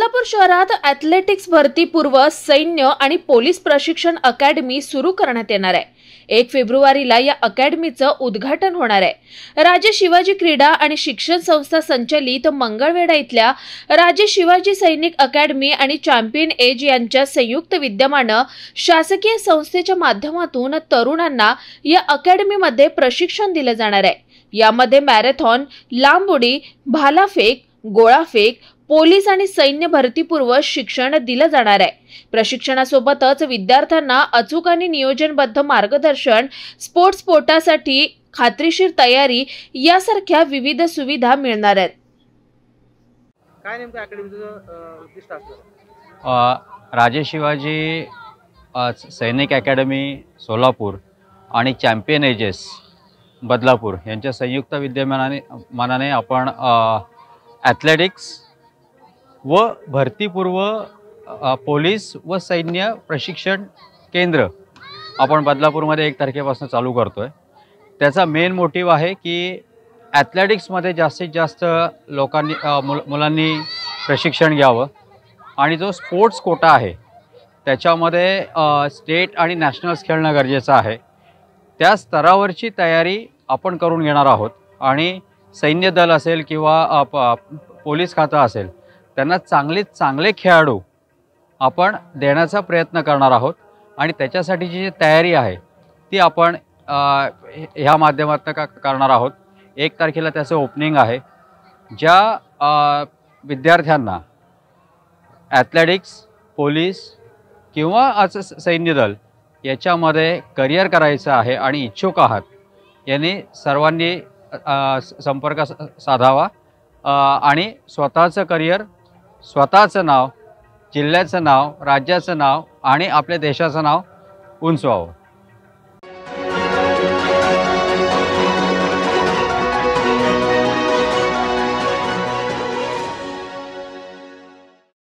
बदलापूर शहरात ॲथलेटिक्स भरती पूर्व सैन्य आणि पोलीस प्रशिक्षण अकॅडमी सुरू करण्यात येणार आहे। 1 फेब्रुवारीला या अकॅडमीचं उद्घाटन होणार आहे। राजे शिवाजी क्रीडा आणि शिक्षण संस्था संचलित मंगळवेढा इथल्या राजे शिवाजी सैनिक अकॅडमी आणि चॅम्पियन एज यांच्या संयुक्त विद्यमानं शासकीय संस्थेच्या माध्यमातून तरुणांना या अकॅडमीमध्ये प्रशिक्षण दिलं जाणार आहे। यामध्ये मॅरेथॉन, लांब उडी, भालाफेक, गोळाफेक, पोलीस आणि सैन्य भरतीपूर्व शिक्षण दिलं जाणार आहे। प्रशिक्षणासोबतच विद्यार्थ्यांना अचूक आणि नियोजनबद्ध मार्गदर्शन, स्पोर्ट्स कोटासाठी खात्रीशीर तयारी यासारख्या विविध सुविधा मिळणार आहेत। काय नेमकं अकॅडमीचं उद्दिष्ट असणार? राजे शिवाजी सैनिक अकॅडमी सोलापूर आणि चॅम्पियन एजेस बदलापूर यांच्या संयुक्त विद्यमानाने आपण ॲथलेटिक्स व भरतीपूर्व पोलीस व सैन्य प्रशिक्षण केंद्र आपण बदलापूरमध्ये 1 तारखेपासून चालू करतो आहे। त्याचा मेन मोटिव्ह आहे की ॲथलेटिक्समध्ये जास्तीत जास्त मुलांनी प्रशिक्षण घ्यावं आणि जो स्पोर्ट्स कोटा आहे त्याच्यामध्ये स्टेट आणि नॅशनल्स खेळणं गरजेचं आहे। त्या स्तरावरची तयारी आपण करून घेणार आहोत आणि सैन्य दल असेल किंवा पोलीस खातं असेल त्यांना चांगले खेळाडू आपण देण्याचा प्रयत्न करणार आहोत आणि त्याच्यासाठीची जी तयारी आहे ती आपण ह्या माध्यमातून करणार आहोत। 1 तारखेला त्याचं ओपनिंग आहे। ज्या विद्यार्थ्यांना ॲथलेटिक्स, पोलीस किंवा आज सैन्य दल याच्यामध्ये करिअर करायचं आहे आणि इच्छुक आहात यांनी सर्वांनी संपर्क साधावा आणि स्वतःचं करिअर, स्वतःचं नाव, जिल्ह्याचं नाव, राज्याचं नाव आणि आपल्या देशाचं नाव उंचवावं।